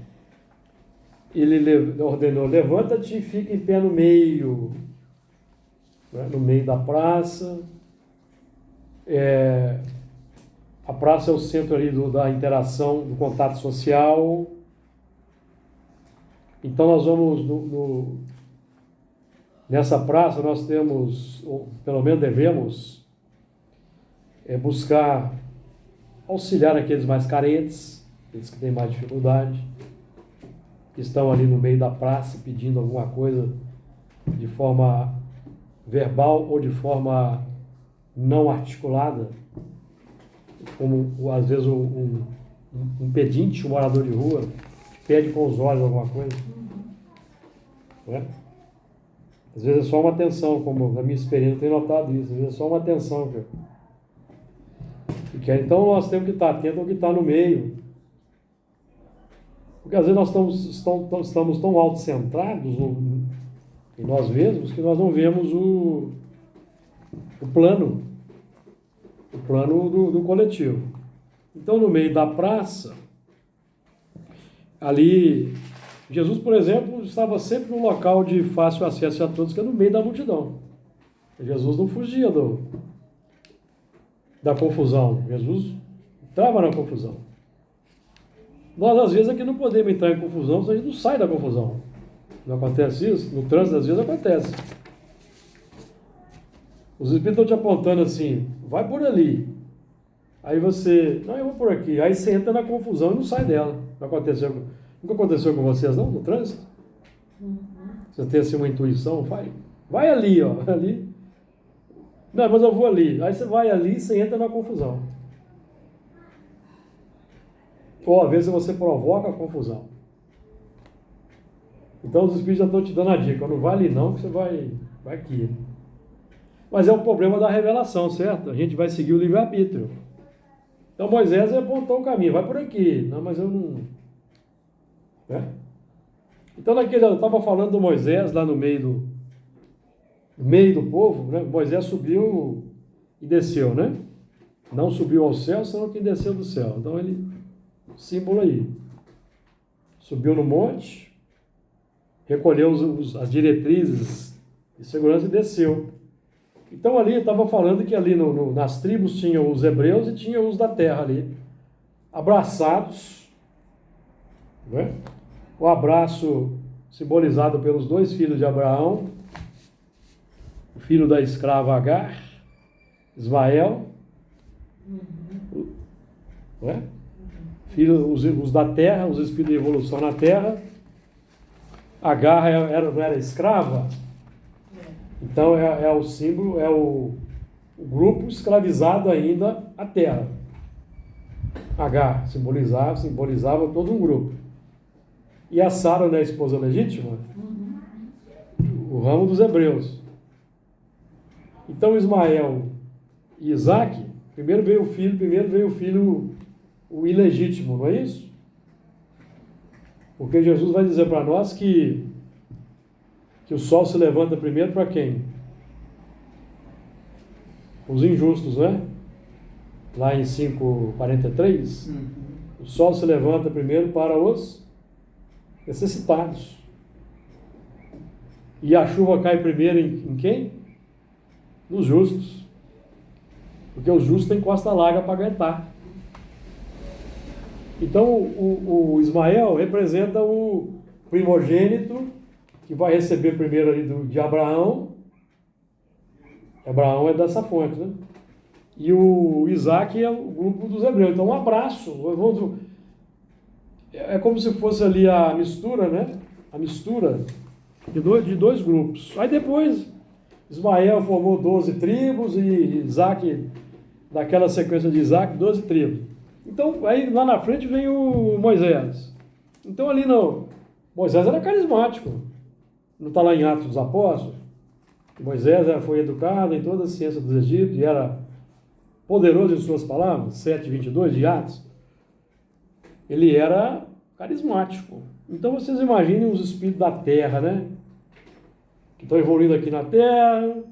ele ordenou: levanta-te e fica em pé no meio, né, no meio da praça. A praça é o centro ali da interação, do contato social. Então nós vamos, nessa praça nós temos, ou pelo menos devemos, buscar auxiliar aqueles mais carentes, aqueles que têm mais dificuldade, que estão ali no meio da praça pedindo alguma coisa de forma verbal ou de forma não articulada, como às vezes um pedinte, um morador de rua, que pede com os olhos alguma coisa. Não é? Às vezes é só uma atenção, como na minha experiência eu tenho notado isso, às vezes é só uma atenção que quer. Então nós temos que estar atentos ao que está no meio. Porque às vezes nós estamos tão autocentrados em nós mesmos que nós não vemos o plano do coletivo. Então, no meio da praça, ali, Jesus, por exemplo, estava sempre num local de fácil acesso a todos, que é no meio da multidão. Jesus não fugia da confusão. Jesus entrava na confusão. Nós, às vezes, aqui não podemos entrar em confusão, se a gente não sai da confusão. Não acontece isso? No trânsito, às vezes, acontece. Os espíritos estão te apontando assim: vai por ali. Aí você, não, eu vou por aqui. Aí você entra na confusão e não sai dela. Nunca aconteceu com vocês, não, no trânsito? Você tem assim uma intuição, vai ali, ó, ali. Não, mas eu vou ali. Aí você vai ali e você entra na confusão. Ou às vezes você provoca a confusão. Então os espíritos já estão te dando a dica: não vai ali não, que você vai aqui. Mas é o problema da revelação, certo? A gente vai seguir o livre-arbítrio. Então Moisés apontou o caminho: vai por aqui. Não, mas eu não... Então, eu estava falando do Moisés lá no meio do povo, né? Moisés subiu e desceu, né? Não subiu ao céu, senão que desceu do céu. Então, símbolo aí. Subiu no monte, recolheu as diretrizes de segurança e desceu. Então, ali, eu estava falando que ali nas tribos tinham os hebreus e tinha os da terra ali, abraçados, né? O abraço simbolizado pelos 2 filhos de Abraão, o filho da escrava Agar, Ismael, né? Os da terra, os espíritos de evolução na terra. Agar não era escrava, então é o símbolo, é o grupo escravizado ainda à terra. Agar simbolizava todo um grupo. E a Sara, né, a esposa legítima, o ramo dos hebreus. Então Ismael e Isaac, primeiro veio o filho o ilegítimo, não é isso? Porque Jesus vai dizer para nós que o sol se levanta primeiro para quem? Os injustos, né? Lá em 5:43, o sol se levanta primeiro para os necessitados. E a chuva cai primeiro em quem? Nos justos. Porque os justos têm costa larga para aguentar. Então, o Ismael representa o primogênito que vai receber primeiro ali de Abraão. Abraão é dessa fonte, né? E o Isaac é o grupo dos hebreus. Então, um abraço. É como se fosse ali a mistura, né? A mistura de 2 grupos. Aí depois, Ismael formou 12 tribos e Isaac, daquela sequência de Isaac, 12 tribos. Então, aí lá na frente vem o Moisés. Então, ali não. Moisés era carismático. Não está lá em Atos dos Apóstolos? Moisés foi educado em toda a ciência dos egípcios e era poderoso em suas palavras, 7:22 de Atos. Ele era carismático. Então vocês imaginem os espíritos da terra, né? Que estão evoluindo aqui na terra.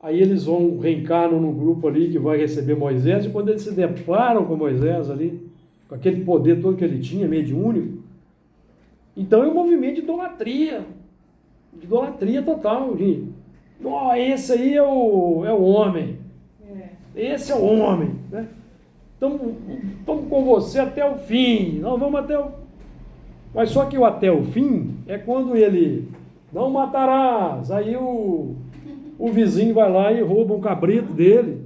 Aí eles reencarnam no grupo ali que vai receber Moisés. E quando eles se deparam com Moisés ali, com aquele poder todo que ele tinha, mediúnico, então é um movimento de idolatria. De idolatria total. Esse aí é o homem. Esse é o homem, né? Estamos com você até o fim. Nós vamos até o... Mas só que o até o fim é quando ele não matarás. Aí o vizinho vai lá e rouba um cabrito dele.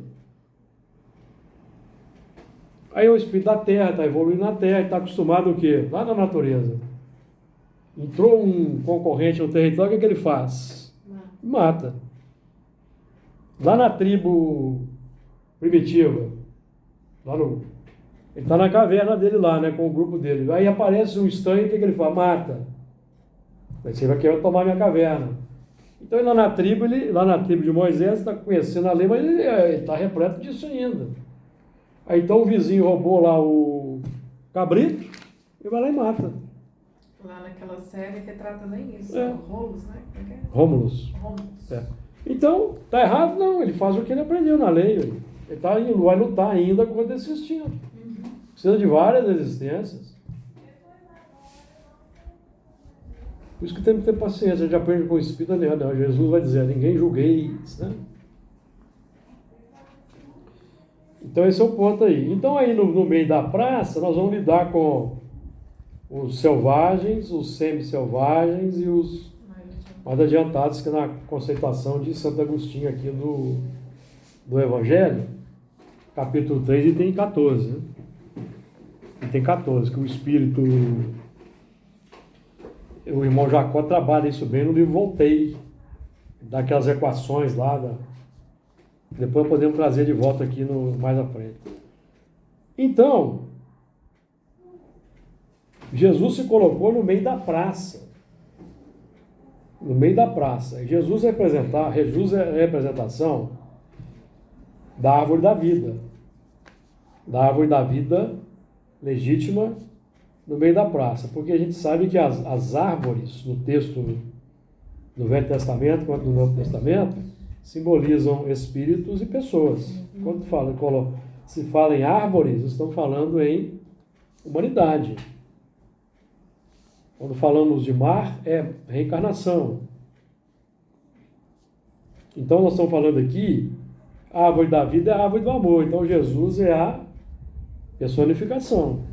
Aí o espírito da terra está evoluindo na terra e está acostumado o quê? Lá na natureza. Entrou um concorrente no território, o que ele faz? Mata. Lá na tribo primitiva, ele está na caverna dele lá, né, com o grupo dele. Aí aparece um estranho, o que ele fala? Mata. Você vai querer tomar minha caverna. Então lá na tribo de Moisés, está conhecendo a lei, mas ele está repleto disso ainda. Aí então o vizinho roubou lá o cabrito e vai lá e mata. Lá naquela série retrata nem isso, Romulus, né? Romulus. É. Então, está errado? Não, ele faz o que ele aprendeu na lei. Ele vai lutar ainda contra esse instinto. Precisa de várias existências. Por isso que temos que ter paciência. A gente aprende com o Espírito, não. Jesus vai dizer, ninguém julgueis, né? Então esse é o ponto aí. Então aí no meio da praça, nós vamos lidar com os selvagens, os semi-selvagens e os mais adiantados, que na conceituação de Santo Agostinho aqui do Evangelho, capítulo 3, item 14. Né? Item 14, que o Espírito, o irmão Jacó trabalha isso bem no livro Voltei, daquelas equações lá, depois podemos trazer de volta aqui mais à frente. Então, Jesus se colocou no meio da praça. No meio da praça. Jesus é representação da árvore da vida. Da árvore da vida legítima no meio da praça, porque a gente sabe que as árvores, no texto do Velho Testamento quanto no Novo Testamento, simbolizam espíritos e pessoas. Quando se fala em árvores, estão falando em humanidade. Quando falamos de mar, é reencarnação. Então nós estamos falando aqui, a árvore da vida é a árvore do amor. Então Jesus é a personificação.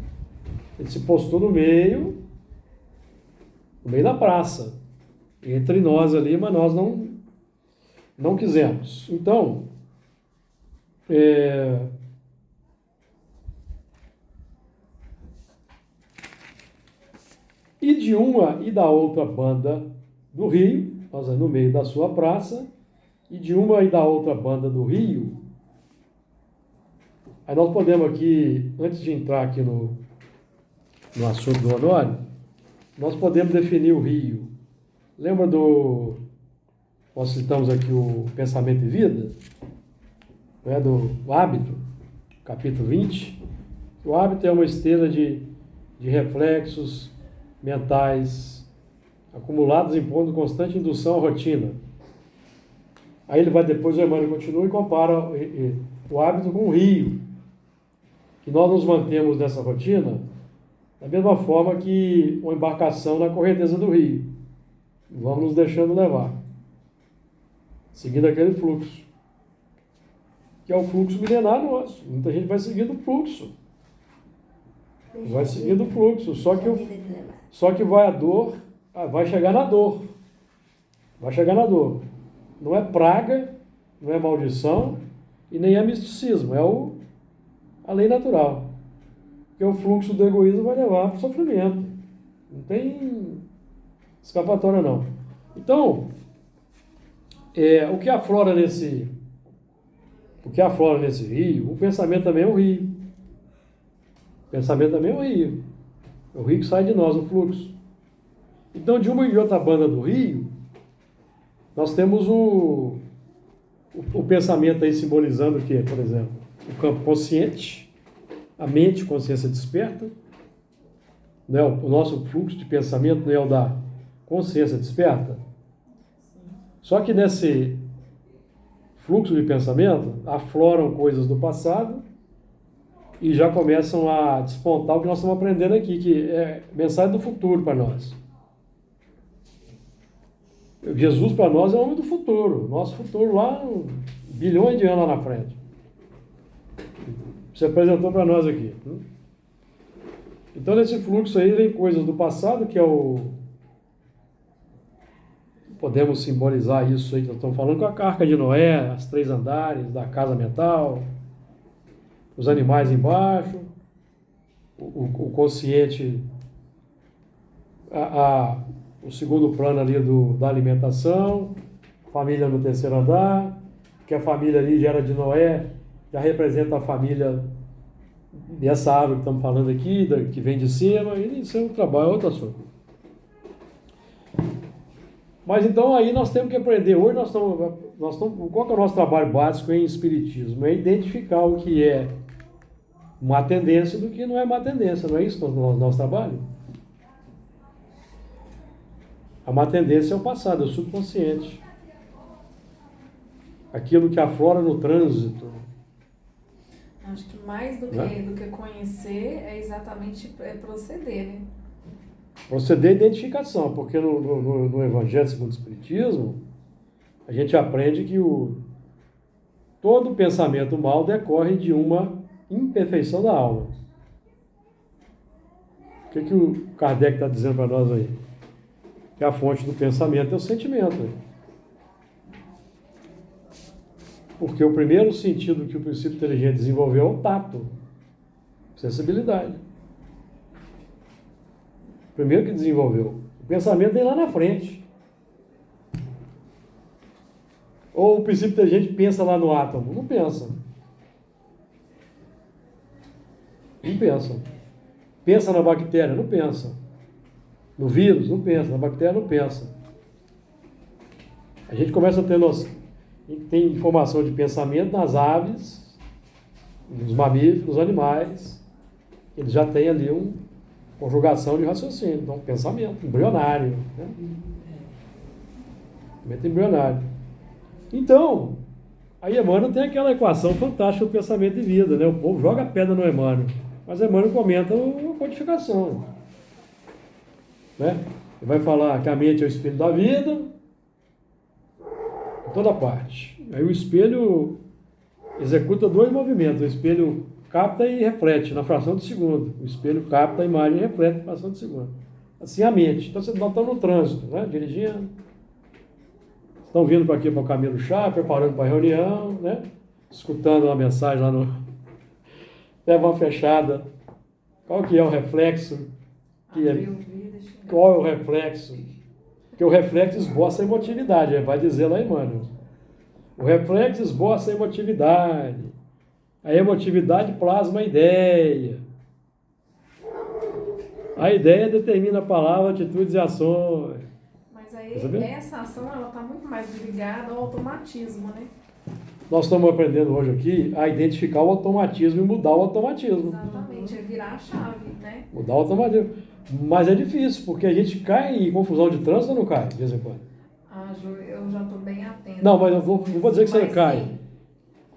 Ele se postou no meio da praça, entre nós ali, mas nós não quisemos. Então, e de uma e da outra banda do rio, nós no meio da sua praça, e de uma e da outra banda do rio, aí nós podemos aqui, antes de entrar aqui no assunto do Honório, nós podemos definir o rio. Lembra nós citamos aqui o Pensamento e Vida, né, do Hábito, capítulo 20. O hábito é uma esteira de reflexos mentais acumulados impondo constante indução à rotina. Aí ele vai depois, o Emmanuel continua e compara o hábito com o rio, que nós nos mantemos nessa rotina da mesma forma que uma embarcação na correnteza do rio. Vamos nos deixando levar, seguindo aquele fluxo, que é o fluxo milenar nosso. Muita gente vai seguindo o fluxo. Vai seguindo o fluxo, só que vai a dor, vai chegar na dor. Vai chegar na dor. Não é praga, não é maldição e nem é misticismo, é a lei natural. Porque o fluxo do egoísmo vai levar para o sofrimento. Não tem escapatória, não. Então, o que aflora nesse rio, o pensamento também é um rio. O pensamento também é um rio. É o rio que sai de nós, o fluxo. Então, de uma e outra banda do rio, nós temos o pensamento aí simbolizando o quê, por exemplo? O campo consciente, a mente, consciência desperta. Não é o nosso fluxo de pensamento não é o da consciência desperta? Só que nesse fluxo de pensamento afloram coisas do passado e já começam a despontar o que nós estamos aprendendo aqui, que é mensagem do futuro para nós. Jesus para nós é o homem do futuro, nosso futuro lá, bilhões de anos lá na frente. Você apresentou para nós aqui. Então nesse fluxo aí vem coisas do passado, que é podemos simbolizar isso aí que nós estamos falando com a Arca de Noé, as 3 andares da casa mental, os animais embaixo, o consciente, o segundo plano ali da alimentação, família no 3º andar, que a família ali já era de Noé, já representa a família dessa árvore que estamos falando aqui, que vem de cima, e isso é um trabalho, é outro assunto. Mas então aí nós temos que aprender, hoje nós estamos qual que é o nosso trabalho básico em espiritismo? É identificar o que é má tendência do que não é má tendência, não é isso o nosso trabalho? A má tendência é o passado, é o subconsciente. Aquilo que aflora no trânsito. Acho que mais do que conhecer é exatamente proceder, né? Proceder é identificação, porque no Evangelho segundo o Espiritismo, a gente aprende que todo pensamento mal decorre de uma imperfeição da alma. O que o Kardec está dizendo para nós aí? Que a fonte do pensamento é o sentimento. Porque o primeiro sentido que o princípio inteligente desenvolveu é o tato, sensibilidade. O primeiro que desenvolveu. O pensamento vem lá na frente. Ou o princípio inteligente pensa lá no átomo? Não pensa. Não pensa. Pensa na bactéria? Não pensa. No vírus? Não pensa. Na bactéria? Não pensa. A gente começa a ter tem informação de pensamento nas aves, nos mamíferos, nos animais. Eles já têm ali Conjugação de raciocínio, então pensamento, embrionário. Né? Pensamento embrionário. Então, aí Emmanuel tem aquela equação fantástica do pensamento e vida, né? O povo joga pedra no Emmanuel, mas Emmanuel comenta a codificação. Né? Ele vai falar que a mente é o espelho da vida, em toda parte. Aí o espelho executa dois movimentos, o espelho capta e reflete na fração de segundo. O espelho capta a imagem e reflete na fração de segundo. Assim a mente. Então, vocês estão no trânsito, né? Dirigindo. Estão vindo para aqui para o caminho do chá, preparando para a reunião, né? Escutando uma mensagem lá no... Leva uma fechada. Qual que é o reflexo? Qual é o reflexo? Porque o reflexo esboça a emotividade, vai dizer lá Emmanuel. O reflexo esboça a emotividade. A emotividade plasma a ideia. A ideia determina a palavra, atitudes e ações. Mas aí essa ação ela está muito mais ligada ao automatismo, né? Nós estamos aprendendo hoje aqui a identificar o automatismo e mudar o automatismo. Exatamente, é virar a chave, né? Mudar o automatismo. Mas é difícil, porque a gente cai em confusão de trânsito ou não cai, de vez em quando? Ah, Ju, eu já estou bem atenta. Não, mas eu não vou dizer que você cai. Sim.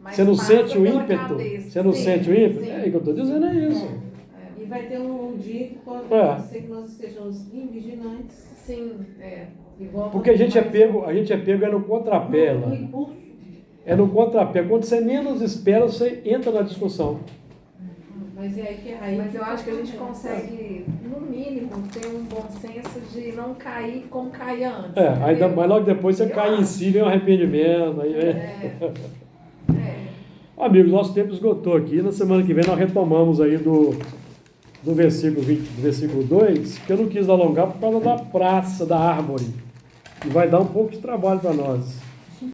Mas Você não passa sente o pela ímpeto? cabeça. Você não Sim, sente o ímpeto? sim. É, o que eu estou dizendo é isso. E vai ter um dia que pode ser que nós estejamos invigilantes. Sim, E volta Porque a gente é mais- pego é no contrapé lá. no impulso. É no contrapé. Quando você menos espera, você entra na discussão. Mas é aí que aí mas eu acho que a gente acontece. consegue, no mínimo, ter um bom senso de não cair como caía antes. Aí, entendeu? mas logo depois você Eu cai em acho. si, vem um arrependimento. Aí, É. Amigos, nosso tempo esgotou aqui. Na semana que vem nós retomamos aí do versículo 20, do versículo 2, que eu não quis alongar por causa da praça, da árvore. E vai dar um pouco de trabalho para nós.